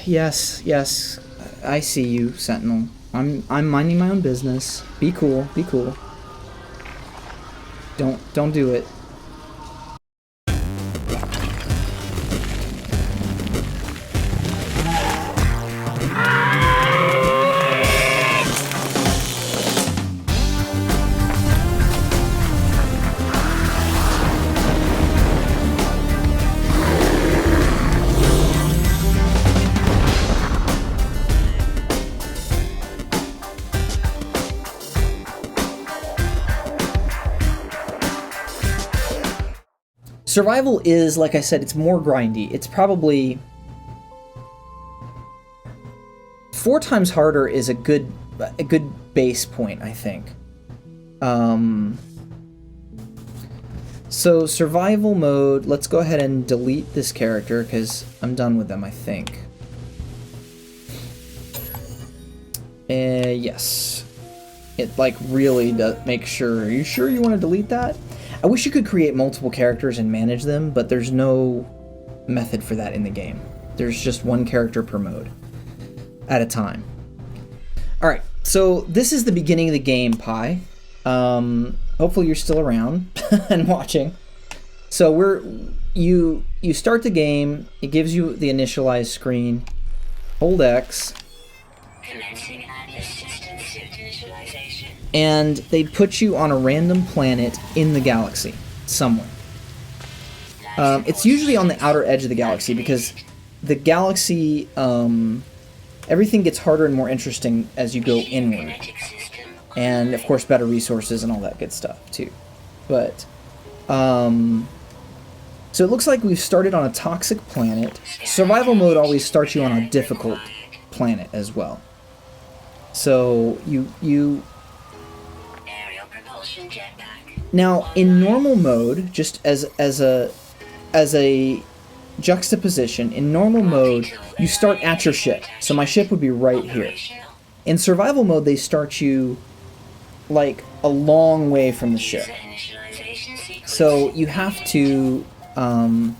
Yes, yes. I see you, Sentinel. I'm minding my own business. Be cool, be cool. Don't do it. Survival is, like I said, it's more grindy. It's probably 4 times harder is a good base point, I think. So survival mode, let's go ahead and delete this character because I'm done with them, I think. Yes. It like really does make sure. Are you sure you want to delete that? I wish you could create multiple characters and manage them, but there's no method for that in the game. There's just one character per mode at a time. Alright, so this is the beginning of the game, Pi. Hopefully you're still around and watching. So you start the game, it gives you the initialize screen. Hold X. And they put you on a random planet in the galaxy, somewhere. It's usually on the outer edge of the galaxy because the galaxy, everything gets harder and more interesting as you go inward. And, of course, better resources and all that good stuff, too. But, so it looks like we've started on a toxic planet. Survival mode always starts you on a difficult planet as well. So, you now, in normal mode, just as a juxtaposition, in normal mode, you start at your ship. So my ship would be right here. In survival mode, they start you, like, a long way from the ship. So you have to not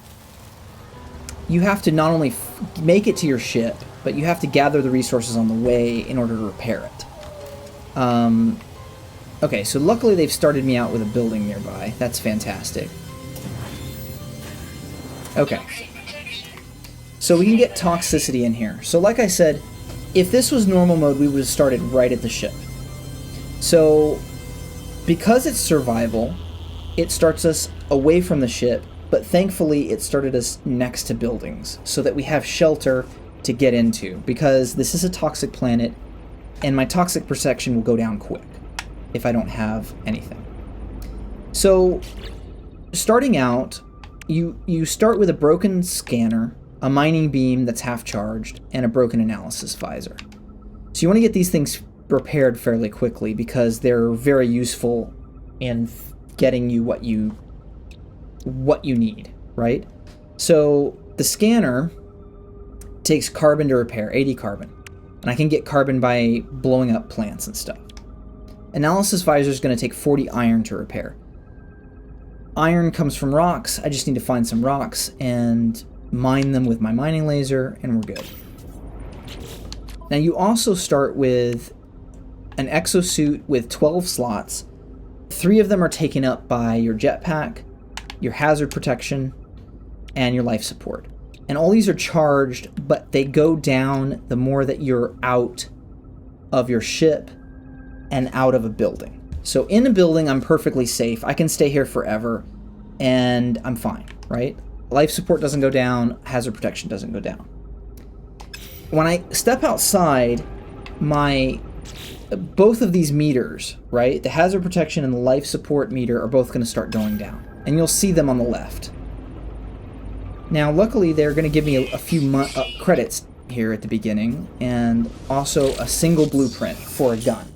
only make it to your ship, but you have to gather the resources on the way in order to repair it. Okay, so luckily they've started me out with a building nearby. That's fantastic. Okay. So we can get toxicity in here. So like I said, if this was normal mode, we would have started right at the ship. So, because it's survival, it starts us away from the ship, but thankfully it started us next to buildings, so that we have shelter to get into, because this is a toxic planet, and my toxic perception will go down quick if I don't have anything. So, starting out, you start with a broken scanner, a mining beam that's half charged, and a broken analysis visor. So you want to get these things repaired fairly quickly because they're very useful in getting you what you need, right? So the scanner takes carbon to repair, 80 carbon. And I can get carbon by blowing up plants and stuff. Analysis visor is going to take 40 iron to repair. Iron comes from rocks. I just need to find some rocks and mine them with my mining laser, and we're good. Now you also start with an exosuit with 12 slots. 3 of them are taken up by your jetpack, your hazard protection, and your life support. And all these are charged, but they go down the more that you're out of your ship and out of a building. So in a building, I'm perfectly safe. I can stay here forever, and I'm fine, right? Life support doesn't go down, hazard protection doesn't go down. When I step outside, both of these meters, right? The hazard protection and the life support meter are both going to start going down. And you'll see them on the left. Now, luckily, they're going to give me a few credits here at the beginning, and also a single blueprint for a gun.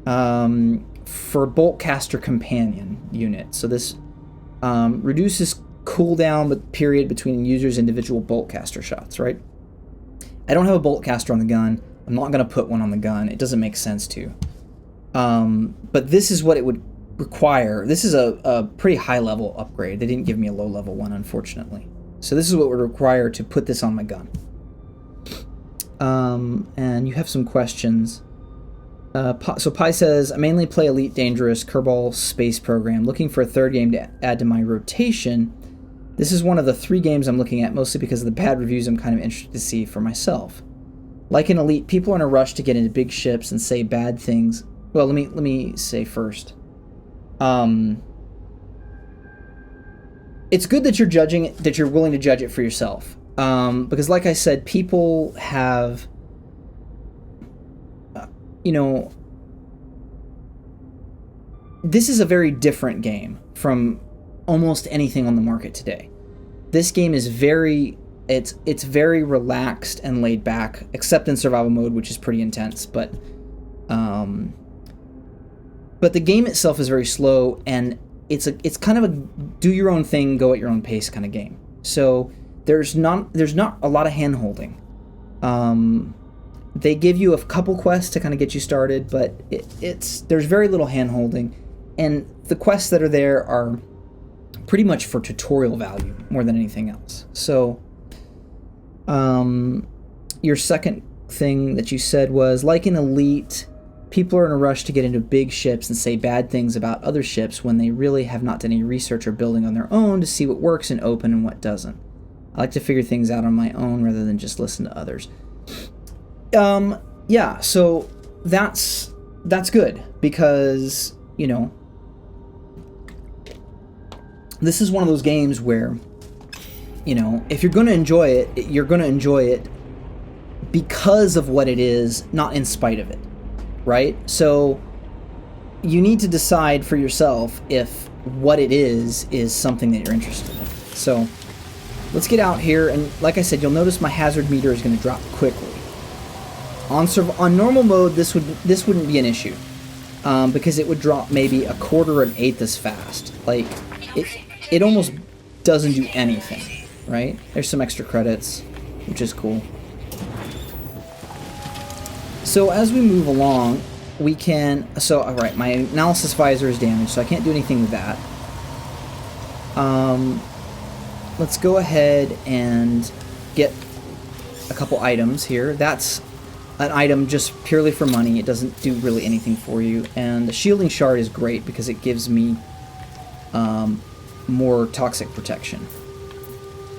For Boltcaster Companion unit. So this reduces cooldown period between users' individual Boltcaster shots, right? I don't have a Boltcaster on the gun. I'm not going to put one on the gun. It doesn't make sense to. But this is what it would require. This is a pretty high-level upgrade. They didn't give me a low-level one, unfortunately. So this is what would require to put this on my gun. And you have some questions. So Pi says, I mainly play Elite Dangerous, Kerbal Space Program, looking for a third game to add to my rotation. This is one of the 3 games I'm looking at, mostly because of the bad reviews I'm kind of interested to see for myself. Like in Elite, people are in a rush to get into big ships and say bad things. Well, let me say first. It's good that you're judging it, that you're willing to judge it for yourself. Because like I said, people have, this is a very different game from almost anything on the market today. This game is it's very relaxed and laid back, except in survival mode, which is pretty intense, but the game itself is very slow, and it's kind of a do your own thing, go at your own pace kind of game. So there's not a lot of hand holding. They give you a couple quests to kind of get you started, but there's very little hand holding, and the quests that are there are pretty much for tutorial value more than anything else. So your second thing that you said was, like in Elite, people are in a rush to get into big ships and say bad things about other ships when they really have not done any research or building on their own to see what works in open and what doesn't. I like to figure things out on my own rather than just listen to others. Yeah, so that's good, because, this is one of those games where, if you're going to enjoy it, you're going to enjoy it because of what it is, not in spite of it, right? So you need to decide for yourself if what it is something that you're interested in. So let's get out here, and like I said, you'll notice my hazard meter is going to drop quickly. On normal mode, this wouldn't be an issue, because it would drop maybe a quarter or an eighth as fast. Like, it almost doesn't do anything, right? There's some extra credits, which is cool. So as we move along, we can... So, alright, my analysis visor is damaged, so I can't do anything with that. Let's go ahead and get a couple items here. That's an item just purely for money. It doesn't do really anything for you. And the shielding shard is great because it gives me more toxic protection.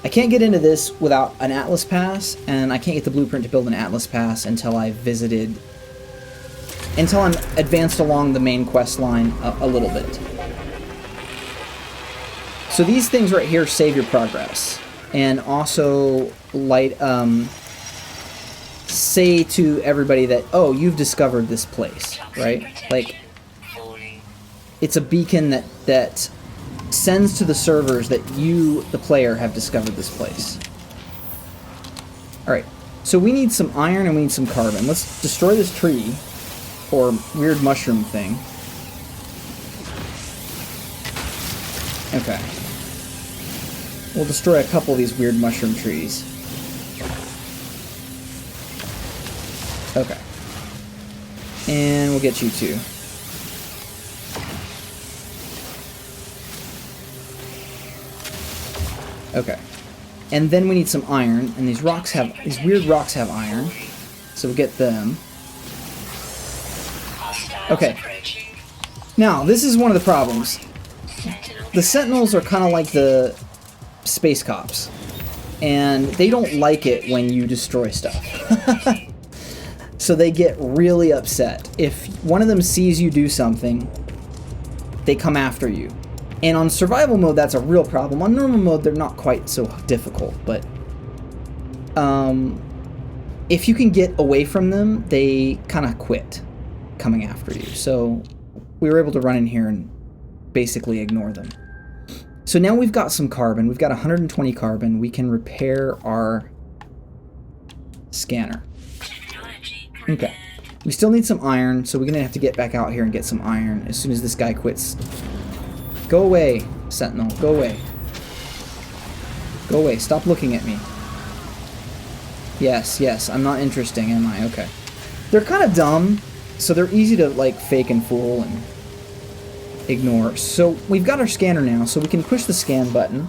I can't get into this without an Atlas Pass, and I can't get the blueprint to build an Atlas Pass until I'm advanced along the main quest line a little bit. So these things right here save your progress, and also say to everybody that, oh, you've discovered this place, right? Like, it's a beacon that sends to the servers that you, the player, have discovered this place. Alright, so we need some iron and we need some carbon. Let's destroy this tree, or weird mushroom thing. Okay. We'll destroy a couple of these weird mushroom trees. Okay. And we'll get you too. Okay. And then we need some iron, and these weird rocks have iron. So we'll get them. Okay. Now, this is one of the problems. The Sentinels are kind of like the space cops, and they don't like it when you destroy stuff. So they get really upset. If one of them sees you do something, they come after you. And on survival mode, that's a real problem. On normal mode, they're not quite so difficult, but if you can get away from them, they kind of quit coming after you. So we were able to run in here and basically ignore them. So now we've got some carbon. We've got 120 carbon. We can repair our scanner. Okay. We still need some iron, so we're going to have to get back out here and get some iron as soon as this guy quits. Go away, Sentinel. Go away. Go away. Stop looking at me. Yes, yes. I'm not interesting, am I? Okay. They're kind of dumb, so they're easy to, like, fake and fool and ignore. So we've got our scanner now, so we can push the scan button.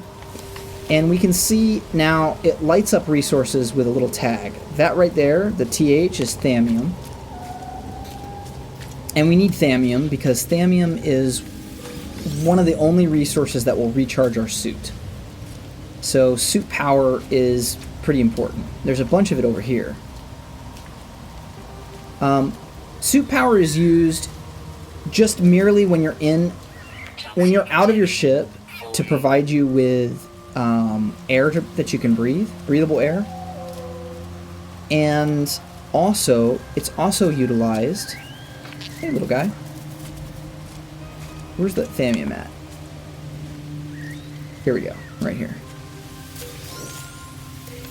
And we can see now it lights up resources with a little tag. That right there, the TH, is Thamium. And we need Thamium because Thamium is one of the only resources that will recharge our suit. So suit power is pretty important. There's a bunch of it over here. Suit power is used just merely when you're out of your ship to provide you with air that you can breathe, breathable air. And also, it's also utilized... Hey, little guy. Where's the Thamium at? Here we go, right here.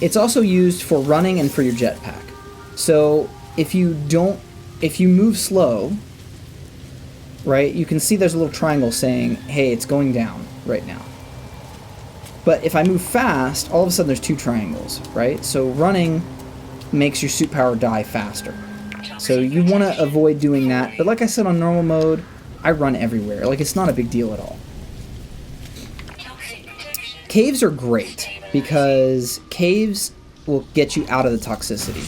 It's also used for running and for your jetpack. So if you move slow, right, you can see there's a little triangle saying, hey, it's going down right now. But if I move fast, all of a sudden there's two triangles, right? So running makes your suit power die faster. So you want to avoid doing that. But like I said, on normal mode, I run everywhere. Like, it's not a big deal at all. Caves are great because caves will get you out of the toxicity.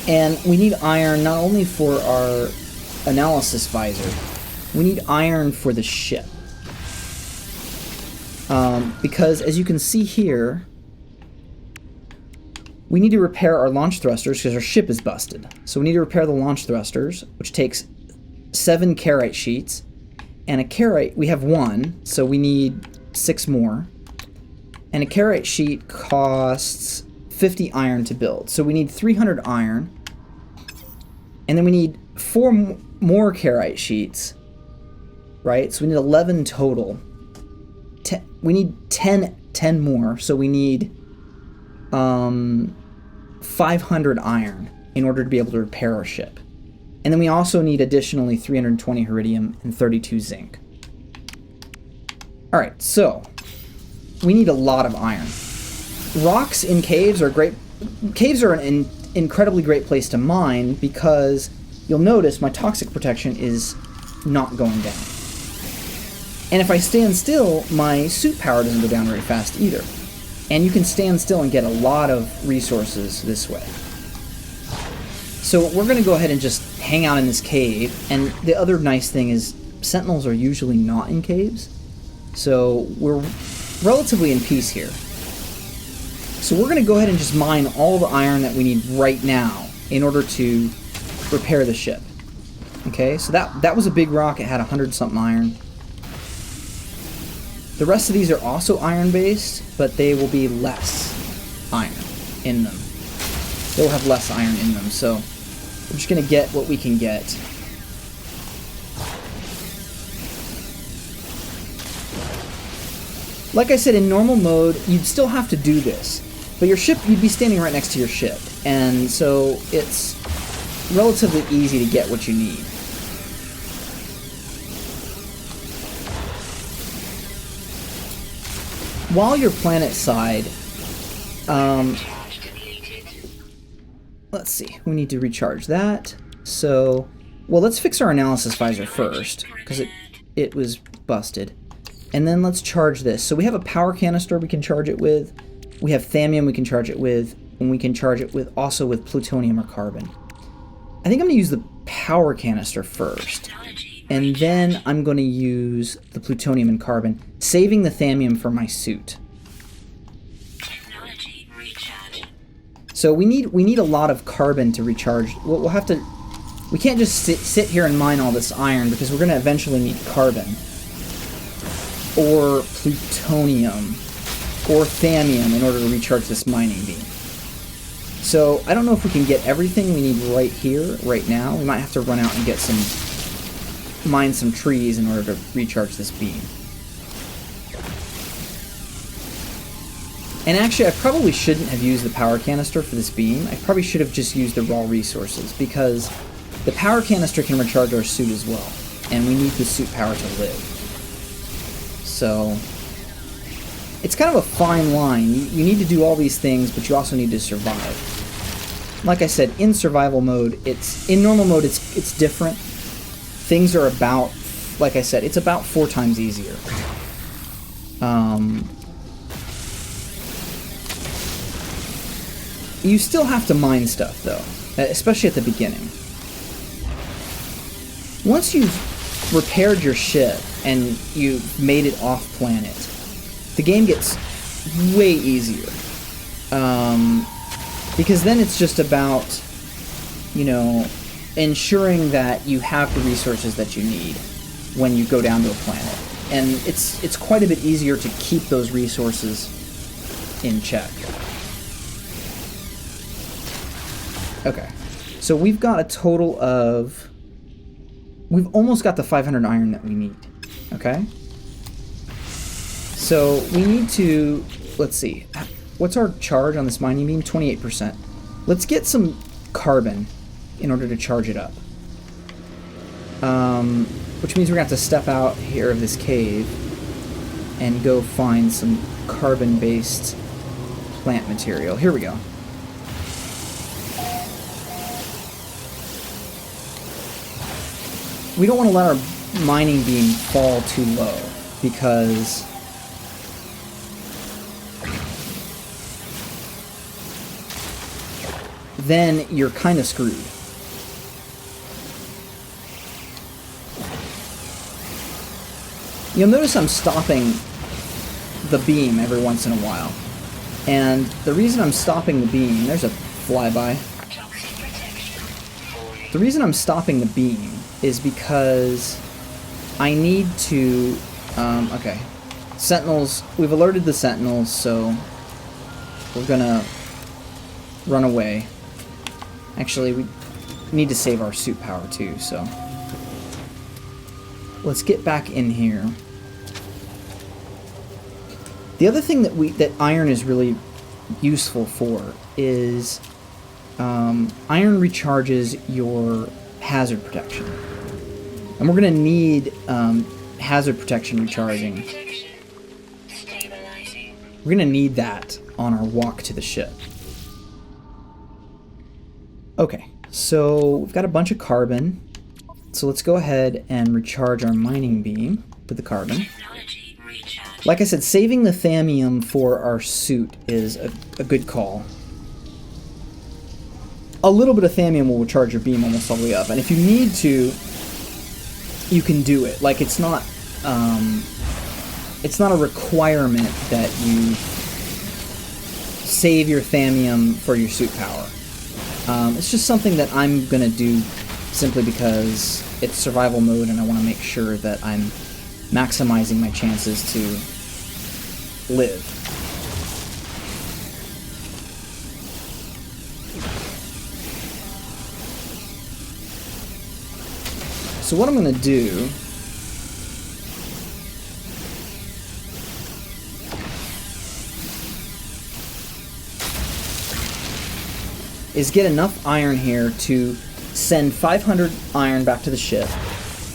And we need iron not only for our analysis visor, we need iron for the ship. Because as you can see here, we need to repair our launch thrusters because our ship is busted. So we need to repair the launch thrusters, which takes 7 carite sheets. And a carite, we have 1, so we need 6 more. And a carite sheet costs 50 iron to build. So we need 300 iron. And then we need 4 more carite sheets, right? So we need 11 total. We need 10 more, so we need 500 iron in order to be able to repair our ship. And then we also need additionally 320 iridium and 32 zinc. Alright, so we need a lot of iron. Rocks in caves are great. Caves are an incredibly great place to mine because you'll notice my toxic protection is not going down. And if I stand still, my suit power doesn't go down very fast either. And you can stand still and get a lot of resources this way. So we're going to go ahead and just hang out in this cave. And the other nice thing is sentinels are usually not in caves. So we're relatively in peace here. So we're going to go ahead and just mine all the iron that we need right now in order to repair the ship. Okay, so that was a big rock. It had 100-something iron. The rest of these are also iron-based, but they will be less iron in them. They will have less iron in them, so we're just going to get what we can get. Like I said, in normal mode, you'd still have to do this. But your ship, you'd be standing right next to your ship, and so it's relatively easy to get what you need. While you're planet side, let's see, we need to recharge that. So, well, let's fix our analysis visor first, because it was busted. And then let's charge this. So we have a power canister we can charge it with. We have Thamium we can charge it with, and we can charge it with also with plutonium or carbon. I think I'm going to use the power canister first. And then I'm going to use the plutonium and carbon, saving the Thamium for my suit. So we need a lot of carbon to recharge. We'll have to. We can't just sit here and mine all this iron because we're going to eventually need carbon, or plutonium, or Thamium in order to recharge this mining beam. So I don't know if we can get everything we need right here, right now. We might have to run out and get mine some trees in order to recharge this beam. And actually, I probably shouldn't have used the power canister for this beam. I probably should have just used the raw resources, because the power canister can recharge our suit as well, and we need the suit power to live. So it's kind of a fine line. You need to do all these things, but you also need to survive. Like I said, in survival mode, in normal mode, it's different. Things are about, like I said, it's about 4 times easier. You still have to mine stuff, though, especially at the beginning. Once you've repaired your ship and you've made it off-planet, the game gets way easier. Because then it's just about, you know, ensuring that you have the resources that you need when you go down to a planet. And it's quite a bit easier to keep those resources in check. Okay, so we've got a total of... We've almost got the 500 iron that we need, okay? So we need to... Let's see. What's our charge on this mining beam? 28%. Let's get some carbon in order to charge it up. Which means we're going to have to step out here of this cave and go find some carbon-based plant material. Here we go. We don't want to let our mining beam fall too low, because then you're kind of screwed. You'll notice I'm stopping the beam every once in a while. And the reason I'm stopping the beam... There's a flyby. The reason I'm stopping the beam is because I need to... okay. Sentinels... We've alerted the Sentinels, so we're gonna run away. Actually, we need to save our suit power too, so... Let's get back in here. The other thing that iron is really useful for is iron recharges your hazard protection. And we're going to need hazard protection recharging. We're going to need that on our walk to the ship. Okay, so we've got a bunch of carbon. So let's go ahead and recharge our mining beam with the carbon. Like I said, saving the thamium for our suit is a good call. A little bit of thamium will recharge your beam almost all the way up, and if you need to, you can do it. Like, it's not a requirement that you save your thamium for your suit power. It's just something that I'm gonna do simply because it's survival mode and I want to make sure that I'm maximizing my chances to live. So what I'm going to do is get enough iron here to send 500 iron back to the ship,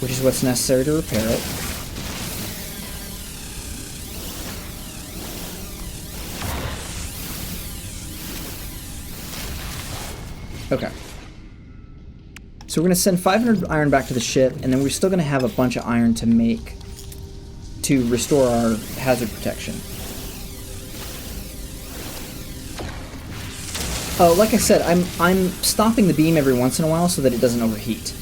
which is what's necessary to repair it. Okay. So we're going to send 500 iron back to the ship, and then we're still going to have a bunch of iron to restore our hazard protection. Oh, like I said, I'm stopping the beam every once in a while so that it doesn't overheat.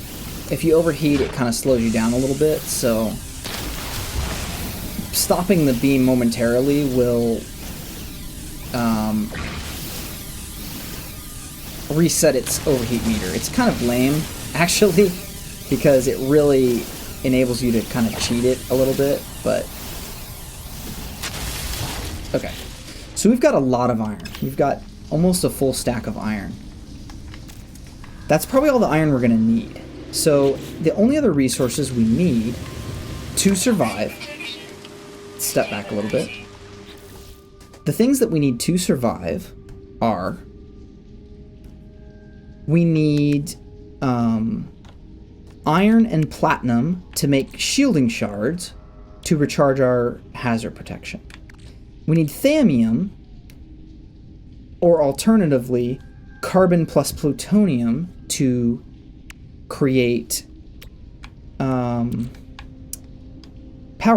If you overheat, it kind of slows you down a little bit, so stopping the beam momentarily will reset its overheat meter. It's kind of lame, actually, because it really enables you to kind of cheat it a little bit, but... Okay, so we've got a lot of iron. We've got almost a full stack of iron. That's probably all the iron we're going to need. So the only other resources we need to survive... Let's step back a little bit. The things that we need to survive are... We need iron and platinum to make shielding shards to recharge our hazard protection. We need thamium, or alternatively, carbon plus plutonium to create power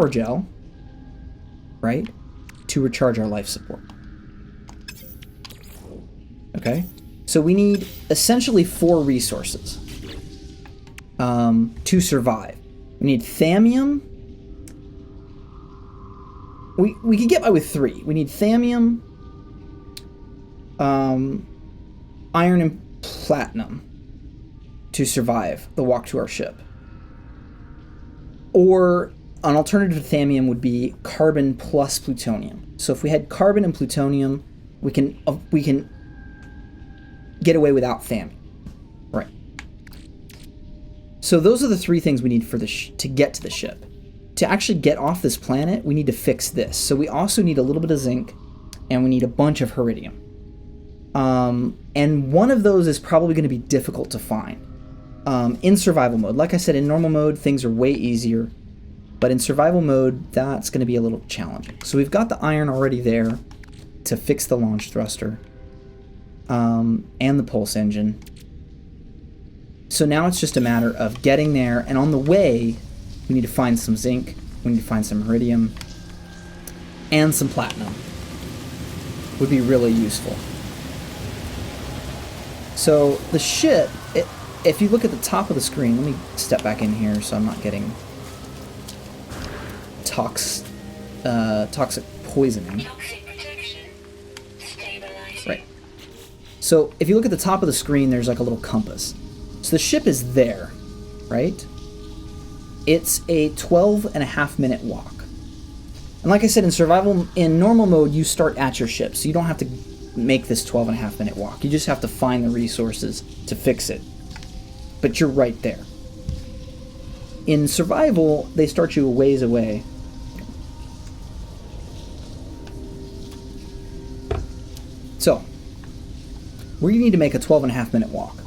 gel, right? To recharge our life support. Okay. Okay? So we need essentially 4 resources to survive. We need thamium. We could get by with 3. We need thamium, iron, and platinum to survive the walk to our ship. Or an alternative to thamium would be carbon plus plutonium. So if we had carbon and plutonium, we can get away without thamium. Right. So those are the 3 things we need for to get to the ship. To actually get off this planet, we need to fix this. So we also need a little bit of zinc, and we need a bunch of iridium. And one of those is probably going to be difficult to find in survival mode. Like I said, in normal mode, things are way easier. But in survival mode, that's going to be a little challenging. So we've got the iron already there to fix the launch thruster and the pulse engine. So now it's just a matter of getting there, and on the way, we need to find some zinc, we need to find some iridium, and some platinum. Would be really useful. So the ship, if you look at the top of the screen, let me step back in here so I'm not getting toxic poisoning. Right. So if you look at the top of the screen, there's like a little compass. So the ship is there, right? It's a 12.5-minute walk. And like I said, in normal mode, you start at your ship, so you don't have to make this 12.5-minute walk. You just have to find the resources to fix it. But you're right there. In survival, they start you a ways away. So, we need to make a 12.5-minute walk.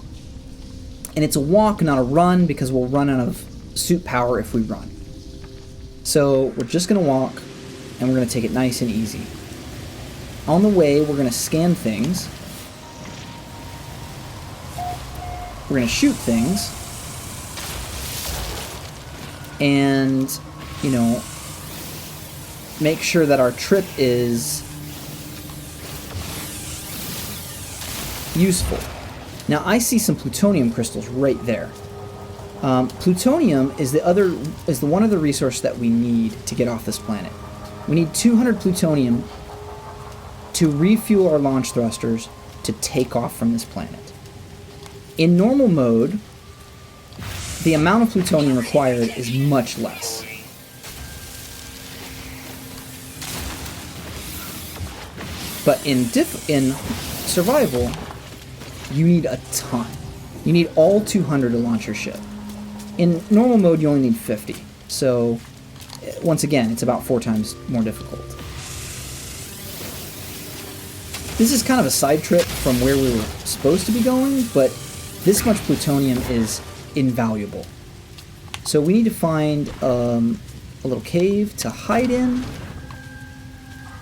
And it's a walk, not a run, because we'll run out of suit power if we run. So we're just going to walk, and we're going to take it nice and easy. On the way, we're going to scan things. We're going to shoot things. And, make sure that our trip is useful. Now, I see some plutonium crystals right there. Plutonium is the one other resource that we need to get off this planet. We need 200 plutonium to refuel our launch thrusters to take off from this planet. In normal mode, the amount of plutonium required is much less. But in survival, you need a ton. You need all 200 to launch your ship. In normal mode, you only need 50. So, once again, it's about 4 times more difficult. This is kind of a side trip from where we were supposed to be going, but this much plutonium is invaluable. So we need to find a little cave to hide in.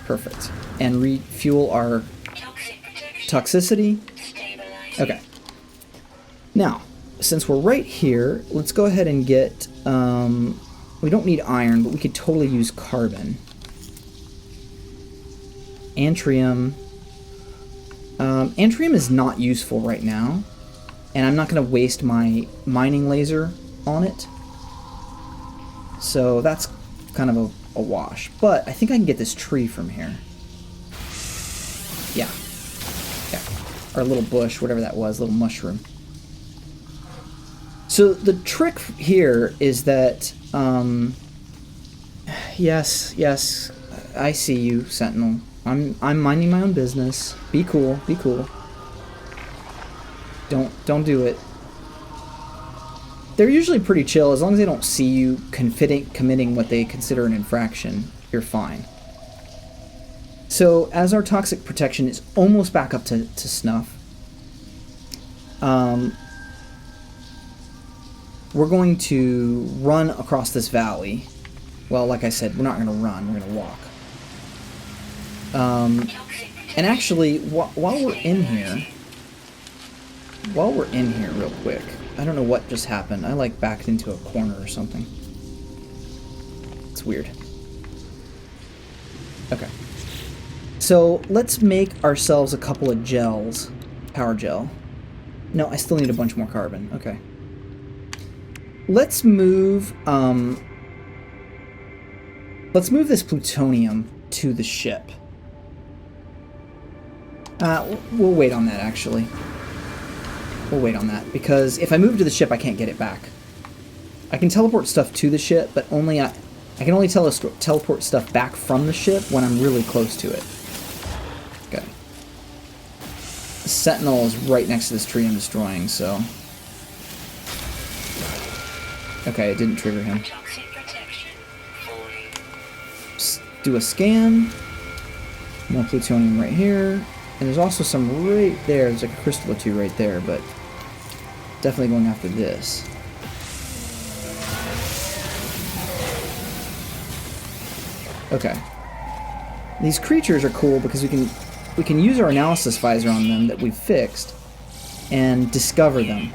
Perfect. And refuel our toxicity. Okay. Now, since we're right here, let's go ahead and get, we don't need iron, but we could totally use carbon. Antrium. Antrium is not useful right now, and I'm not going to waste my mining laser on it. So that's kind of a wash. But I think I can get this tree from here. Yeah. Or a little bush, whatever that was, little mushroom. So the trick here is that, yes, I see you, Sentinel. I'm minding my own business. Be cool, be cool. Don't do it. They're usually pretty chill. As long as they don't see you committing what they consider an infraction, you're fine. So, as our toxic protection is almost back up to snuff, we're going to run across this valley. Well, like I said, we're not going to run, we're going to walk. And actually, while we're in here real quick, I don't know what just happened. I backed into a corner or something. It's weird. Okay. So let's make ourselves a couple of gels Power gel. No, I still need a bunch more carbon. Okay. Let's move this plutonium to the ship. We'll wait on that, actually. We'll wait on that, because if I move to the ship, I can't get it back. I can teleport stuff to the ship, but I can only teleport stuff back from the ship when I'm really close to it. Okay. The Sentinel is right next to this tree I'm destroying, so... Okay, it didn't trigger him. Do a scan. More plutonium right here. And there's also some right there. There's like a crystal or two right there, but definitely going after this. Okay. These creatures are cool because we can use our analysis visor on them that we've fixed and discover them.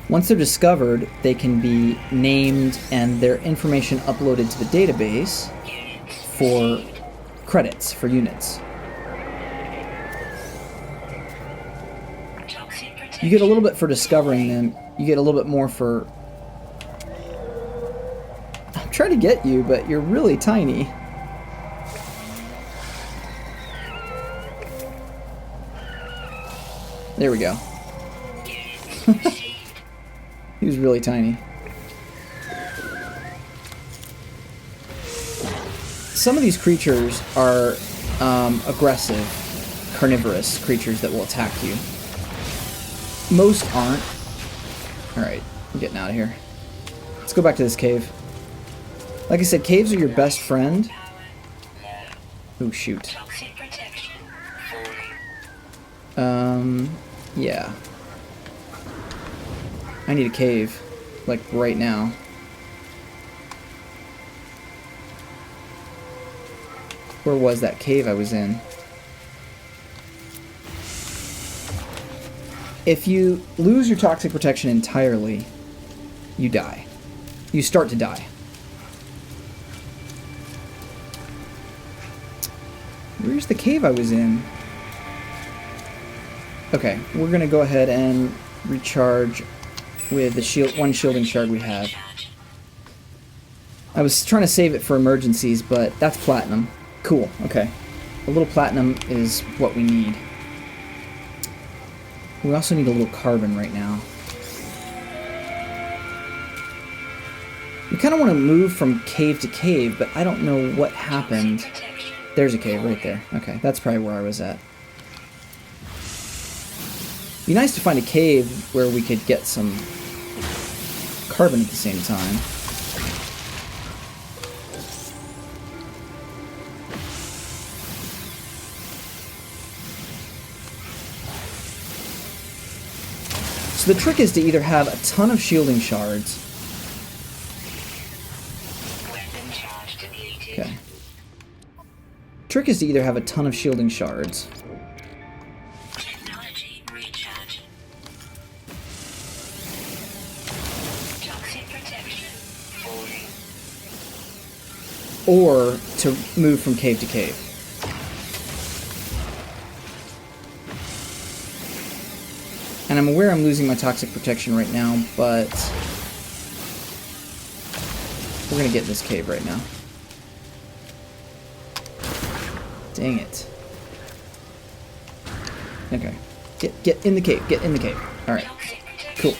Once they're discovered, they can be named and their information uploaded to the database for credits, for units. You get a little bit for discovering them. You get a little bit more for... I'm trying to get you, but you're really tiny. There we go. He was really tiny. Some of these creatures are aggressive, carnivorous creatures that will attack you. Most aren't. Alright, I'm getting out of here. Let's go back to this cave. Like I said, caves are your best friend. Oh, shoot. Yeah. I need a cave. Like, right now. Where was that cave I was in? If you lose your toxic protection entirely, you die. You start to die. Where's the cave I was in? Okay, we're gonna go ahead and recharge with the one shielding shard we have. I was trying to save it for emergencies, but that's platinum. Cool, okay. A little platinum is what we need. We also need a little carbon right now. We kind of want to move from cave to cave, but I don't know what happened. There's a cave right there. Okay, that's probably where I was at. Be nice to find a cave where we could get some carbon at the same time. So the trick is to either have a ton of shielding shards. Okay. Trick is to either have a ton of shielding shards. Or to move from cave to cave. And I'm aware I'm losing my toxic protection right now, but we're gonna get in this cave right now. Dang it. Okay. Get in the cave. Get in the cave. Alright. Cool.